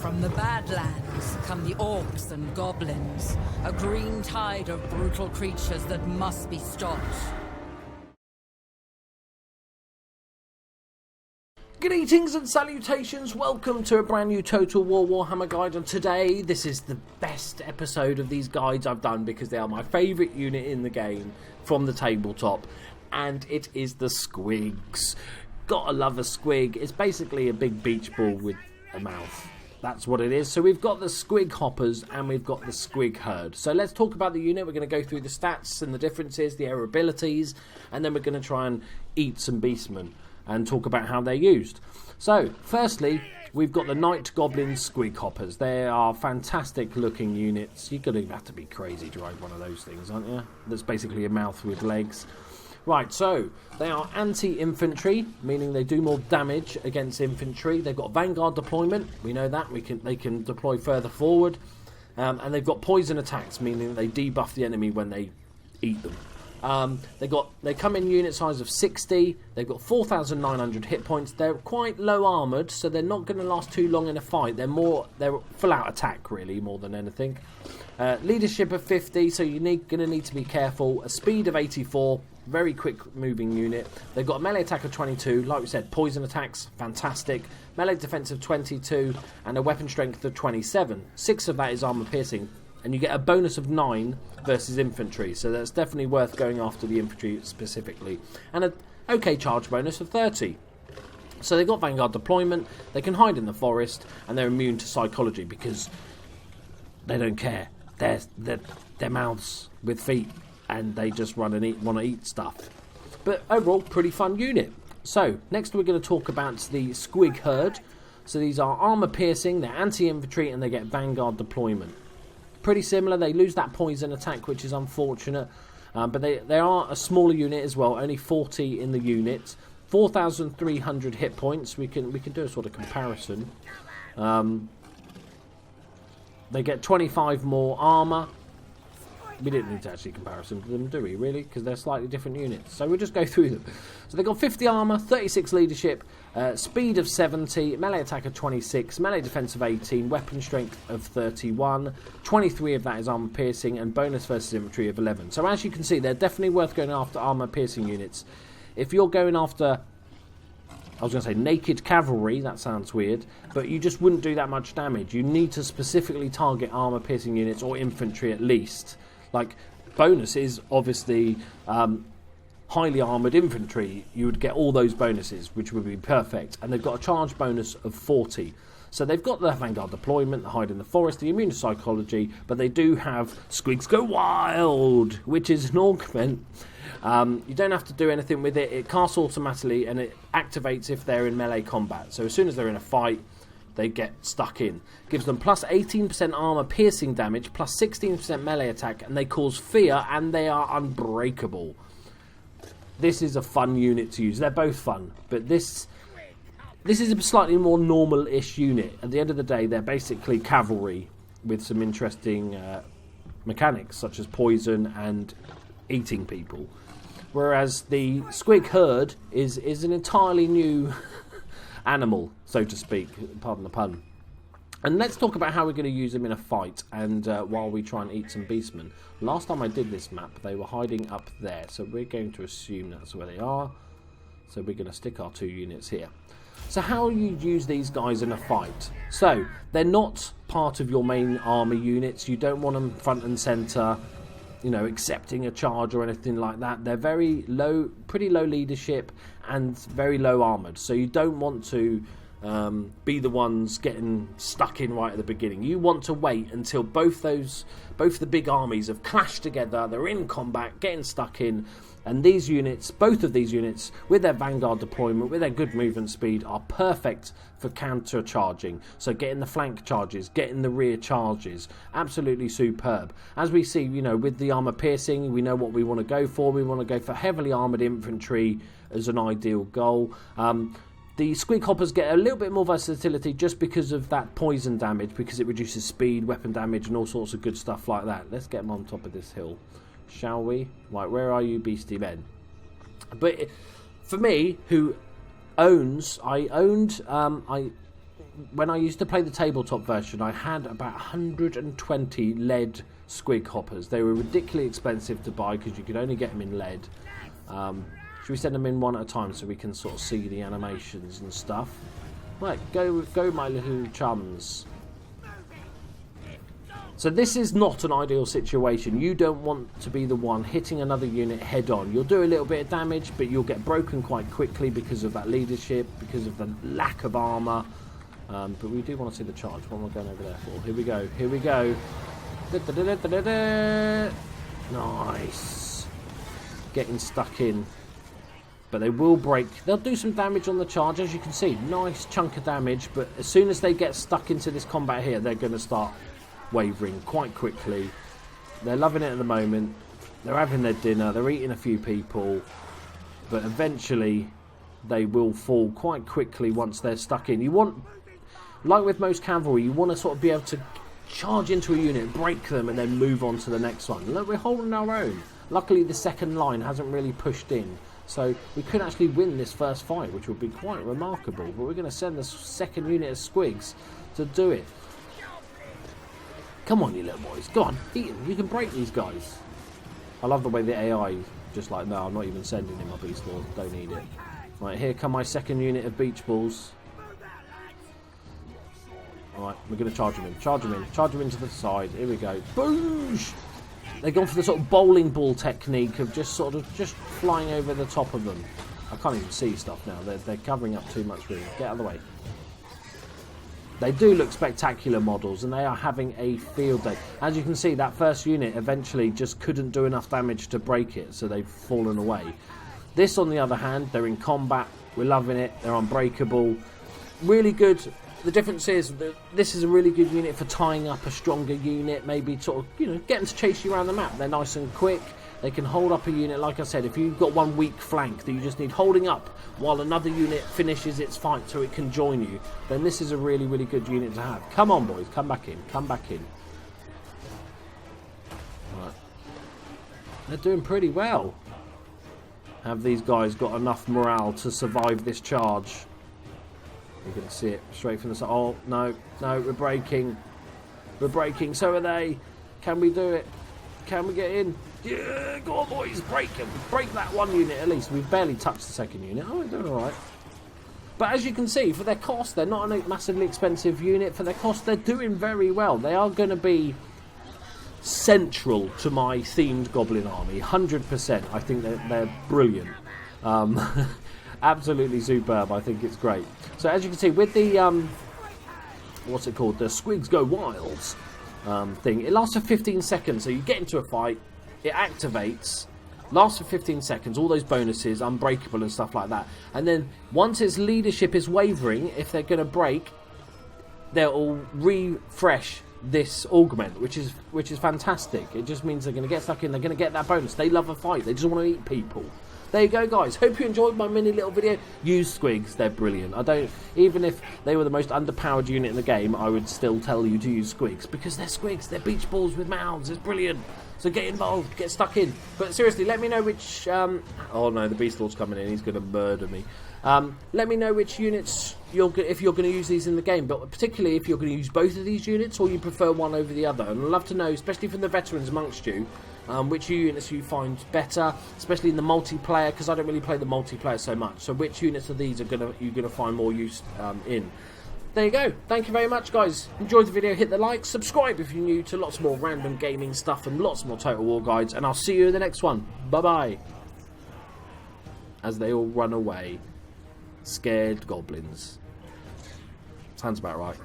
From the Badlands come the orcs and goblins, a green tide of brutal creatures that must be stopped. Greetings and salutations, welcome to a brand new Total War Warhammer guide, and today this is the best episode of these guides I've done because they are my favourite unit in the game from the tabletop, and it is the Squigs. Gotta love a Squig. It's basically a big beach ball with a mouth. That's what it is. So we've got the Squig Hoppers and we've got the Squig Herd. So let's talk about the unit. We're going to go through the stats and the differences, the abilities, and then we're going to try and eat some beastmen and talk about how they're used. So, firstly, we've got the Night Goblin Squig Hoppers. They are fantastic looking units. You're going to have to be crazy to ride one of those things, aren't you? That's basically a mouth with legs. Right, so, they are anti-infantry, meaning they do more damage against infantry. They've got Vanguard deployment, we know that. They can deploy further forward. And they've got poison attacks, meaning they debuff the enemy when they eat them. They come in unit size of 60. They've got 4,900 hit points. They're quite low armoured, so they're not going to last too long in a fight. They're full out attack, really, more than anything. Leadership of 50, so you're going to need to be careful. A speed of 84, very quick moving unit. They've got a melee attack of 22, like we said, poison attacks, fantastic. Melee defense of 22, and a weapon strength of 27. 6 of that is armour piercing. And you get a bonus of 9 versus infantry, so that's definitely worth going after the infantry specifically. And an okay charge bonus of 30. So they've got Vanguard deployment, they can hide in the forest, and they're immune to psychology because they don't care. They're mouths with feet, and they just run and want to eat stuff. But overall, pretty fun unit. So, next we're going to talk about the Squig Herd. So these are armour piercing, they're anti-infantry, and they get Vanguard deployment. Pretty similar. They lose that poison attack, which is unfortunate, but they are a smaller unit as well, only 40 in the unit, 4,300 hit points. We can do a sort of comparison. They get 25 more armour. We didn't need to actually comparison to them, do we, really? Because they're slightly different units. So we'll just go through them. So they've got 50 armour, 36 leadership, speed of 70, melee attack of 26, melee defense of 18, weapon strength of 31, 23 of that is armour piercing, and bonus versus infantry of 11. So as you can see, they're definitely worth going after armour piercing units. If you're going after, I was going to say naked cavalry, that sounds weird, but you just wouldn't do that much damage. You need to specifically target armour piercing units or infantry at least. Like, bonus is obviously highly armoured infantry. You would get all those bonuses, which would be perfect. And they've got a charge bonus of 40. So they've got the Vanguard deployment, the hide in the forest, the immune to psychology, but they do have Squigs Go Wild, which is an augment. You don't have to do anything with it. It casts automatically, and it activates if they're in melee combat. So as soon as they're in a fight, they get stuck in. Gives them plus 18% armour piercing damage, plus 16% melee attack, and they cause fear, and they are unbreakable. This is a fun unit to use. They're both fun, but this is a slightly more normal-ish unit. At the end of the day, they're basically cavalry with some interesting mechanics, such as poison and eating people. Whereas the Squig Herd is an entirely new animal, so to speak, pardon the pun. And let's talk about how we're going to use them in a fight, and while we try and eat some beastmen. Last time I did this map, they were hiding up there, so we're going to assume that's where they are. So we're going to stick our 2 units here. So how you use these guys in a fight? So, they're not part of your main army units. You don't want them front and centre, you know, accepting a charge or anything like that. They're very low, pretty low leadership and very low armoured. So you don't want to be the ones getting stuck in right at the beginning. You want to wait until both the big armies have clashed together, they're in combat, getting stuck in, and these units, both of these units, with their Vanguard deployment, with their good movement speed, are perfect for counter charging. So getting the flank charges, getting the rear charges, absolutely superb. As we see, you know, with the armour piercing, we know what we want to go for. We want to go for heavily armoured infantry as an ideal goal. The Squig Hoppers get a little bit more versatility just because of that poison damage, because it reduces speed, weapon damage, and all sorts of good stuff like that. Let's get them on top of this hill, shall we? Right, where are you, beastie men? But for me, who owns, I when I used to play the tabletop version, I had about 120 lead squig hoppers. They were ridiculously expensive to buy because you could only get them in lead. Should we send them in one at a time so we can sort of see the animations and stuff? Right, go my little chums. So this is not an ideal situation. You don't want to be the one hitting another unit head on. You'll do a little bit of damage, but you'll get broken quite quickly because of that leadership, because of the lack of armour. But we do want to see the charge. What am I going over there for? Here we go. Here we go. Nice. Getting stuck in. But they will break. They'll do some damage on the charge, as you can see. Nice chunk of damage. But as soon as they get stuck into this combat here, they're going to start wavering quite quickly. They're loving it at the moment. They're having their dinner. They're eating a few people. But eventually, they will fall quite quickly once they're stuck in. You want, like with most cavalry, you want to sort of be able to charge into a unit, break them, and then move on to the next one. Look, we're holding our own. Luckily, the second line hasn't really pushed in. So we could actually win this first fight, which would be quite remarkable. But we're going to send the second unit of squigs to do it. Come on, you little boys. Go on, eat them. You can break these guys. I love the way the AI just like, no, I'm not even sending him my beast lord. Don't need it. Right, here come my second unit of beach balls. Alright, we're going to charge him in. Charge him in. Charge him into the side. Here we go. Boosh! They've gone for the sort of bowling ball technique of just flying over the top of them. I can't even see stuff now. They're covering up too much room. Get out of the way. They do look spectacular models, and they are having a field day. As you can see, that first unit eventually just couldn't do enough damage to break it, so they've fallen away. This, on the other hand, they're in combat. We're loving it. They're unbreakable. Really good. The difference is that this is a really good unit for tying up a stronger unit, maybe sort of, you know, getting to chase you around the map. They're nice and quick. They can hold up a unit, like I said, if you've got one weak flank that you just need holding up while another unit finishes its fight so it can join you, then this is a really, really good unit to have. Come on, boys. Come back in. Come back in. Right. They're doing pretty well. Have these guys got enough morale to survive this charge? You're going to see it straight from the side. Oh, no. No, we're breaking. We're breaking. So are they. Can we do it? Can we get in? Yeah, go on, boys. Break them. Break that one unit at least. We've barely touched the second unit. Oh, we're doing all right. But as you can see, for their cost, they're not a massively expensive unit. For their cost, they're doing very well. They are going to be central to my themed goblin army. 100%. I think they're brilliant. Absolutely superb. I think it's great. So as you can see, with the what's it called, the Squigs Go Wilds thing, it lasts for 15 seconds. So you get into a fight, it activates, lasts for 15 seconds, all those bonuses, unbreakable and stuff like that. And then once its leadership is wavering, if they're going to break, they'll refresh this augment, which is fantastic. It just means they're going to get stuck in, they're going to get that bonus. They love a fight, they just want to eat people. There you go, guys. Hope you enjoyed my mini little video. Use Squigs, they're brilliant. Even if they were the most underpowered unit in the game, I would still tell you to use Squigs, because they're Squigs, they're beach balls with mouths. It's brilliant. So get involved, get stuck in. But seriously, let me know which oh no, the Beast Lord's coming in, he's going to murder me. Let me know which units if you're going to use these in the game, but particularly if you're going to use both of these units or you prefer one over the other. And I'd love to know, especially from the veterans amongst you, which units you find better, especially in the multiplayer, because I don't really play the multiplayer so much. So which units of these are you're going to find more use in. There you go. Thank you very much, guys. Enjoyed the video. Hit the like. Subscribe if you're new to lots more random gaming stuff and lots more Total War guides. And I'll see you in the next one. Bye-bye. As they all run away. Scared goblins. Sounds about right.